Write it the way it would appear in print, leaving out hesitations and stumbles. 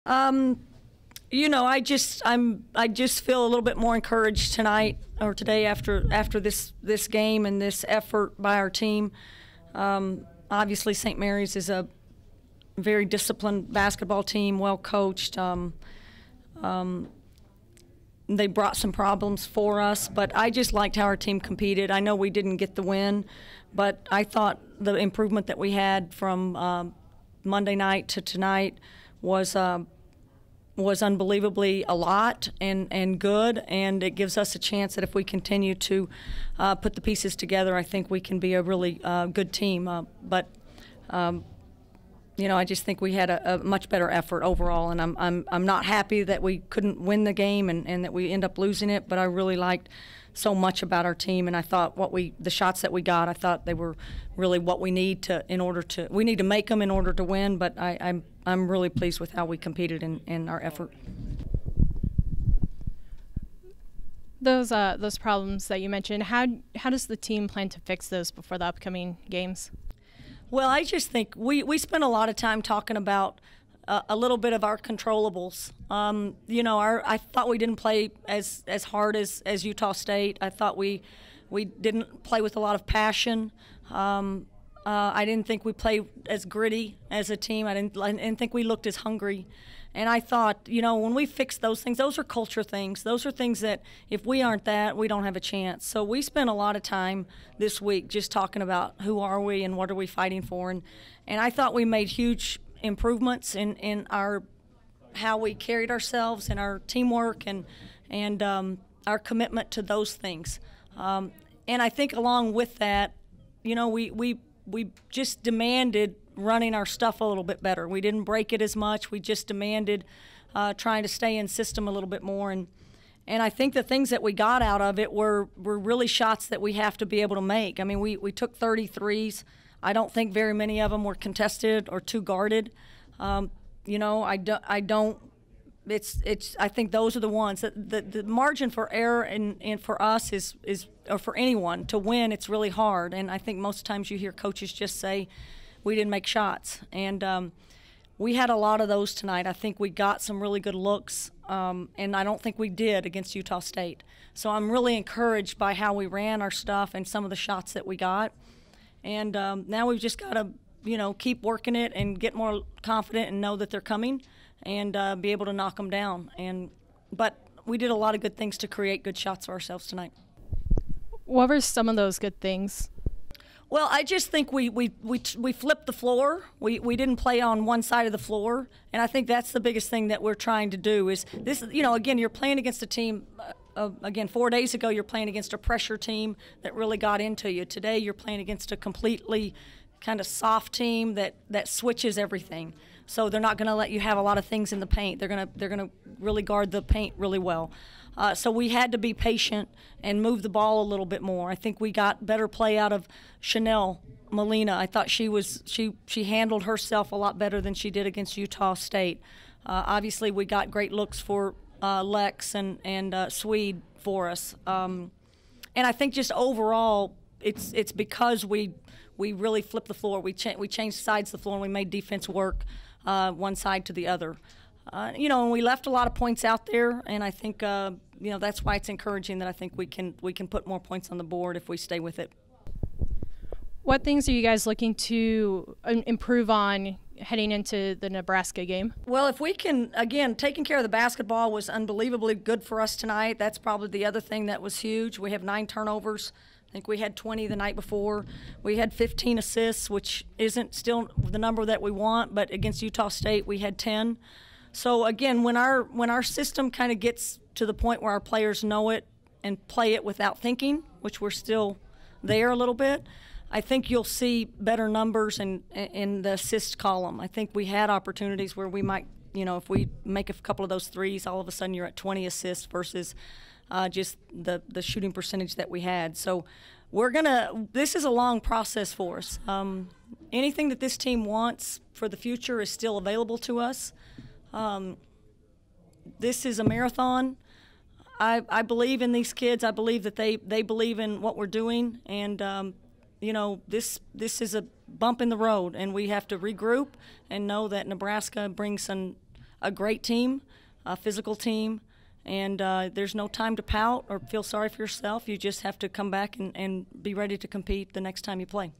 Um, I just feel a little bit more encouraged tonight or today after this game and this effort by our team. Obviously, St. Mary's is a very disciplined basketball team, well coached. They brought some problems for us, but I just liked how our team competed. I know we didn't get the win, but I thought the improvement that we had from Monday night to tonight was unbelievably a lot and good, and it gives us a chance that if we continue to put the pieces together, I think we can be a really good team. I just think we had a much better effort overall, and I'm not happy that we couldn't win the game and that we end up losing it. But I really liked so much about our team, and I thought the shots that we got, I thought they were really what we need to we need to make them in order to win. But I'm really pleased with how we competed in our effort. Those problems that you mentioned, how does the team plan to fix those before the upcoming games? Well, I just think we spent a lot of time talking about a little bit of our controllables. I thought we didn't play as hard as Utah State. I thought we didn't play with a lot of passion. I didn't think we played as gritty as a team. I didn't think we looked as hungry. And I thought, when we fix those things, those are culture things. Those are things that if we aren't that, we don't have a chance. So we spent a lot of time this week just talking about who are we and what are we fighting for. And I thought we made huge improvements in how we carried ourselves and our teamwork and our commitment to those things. And I think along with that, we just demanded running our stuff a little bit better. We didn't break it as much. We just demanded trying to stay in system a little bit more. And I think the things that we got out of it were really shots that we have to be able to make. I mean, we took 33s. I don't think very many of them were contested or too guarded. I think those are the ones that the margin for error and for us is or for anyone to win, it's really hard. And I think most times you hear coaches just say, we didn't make shots. And we had a lot of those tonight. I think we got some really good looks, and I don't think we did against Utah State. So I'm really encouraged by how we ran our stuff and some of the shots that we got. And now we've just got to, keep working it and get more confident and know that they're coming and be able to knock them down. But we did a lot of good things to create good shots for ourselves tonight. What were some of those good things? Well, I just think we flipped the floor. We didn't play on one side of the floor, and I think that's the biggest thing that we're trying to do is this. Again, you're playing against a team. Again, 4 days ago, you're playing against a pressure team that really got into you. Today, you're playing against a completely kind of soft team that switches everything. So they're not going to let you have a lot of things in the paint. They're gonna really guard the paint really well. So we had to be patient and move the ball a little bit more. I think we got better play out of Chanel Molina. I thought she handled herself a lot better than she did against Utah State. Obviously, we got great looks for Lex and Swede for us. And I think just overall, it's because we really flipped the floor. We changed sides of the floor and we made defense work one side to the other. And we left a lot of points out there, and I think that's why it's encouraging that I think we can put more points on the board if we stay with it. What things are you guys looking to improve on heading into the Nebraska game? Well, if we can, again, taking care of the basketball was unbelievably good for us tonight. That's probably the other thing that was huge. We have 9 turnovers. I think we had 20 the night before. We had 15 assists, which isn't still the number that we want, but against Utah State we had 10. So again, when our system kind of gets to the point where our players know it and play it without thinking, which we're still there a little bit, I think you'll see better numbers in the assist column. I think we had opportunities where we might, if we make a couple of those threes, all of a sudden you're at 20 assists versus just the shooting percentage that we had. So this is a long process for us. Anything that this team wants for the future is still available to us. This is a marathon. I believe in these kids. I believe that they believe in what we're doing, and this is a bump in the road, and we have to regroup and know that Nebraska brings a great team, a physical team, and there's no time to pout or feel sorry for yourself. You just have to come back and be ready to compete the next time you play.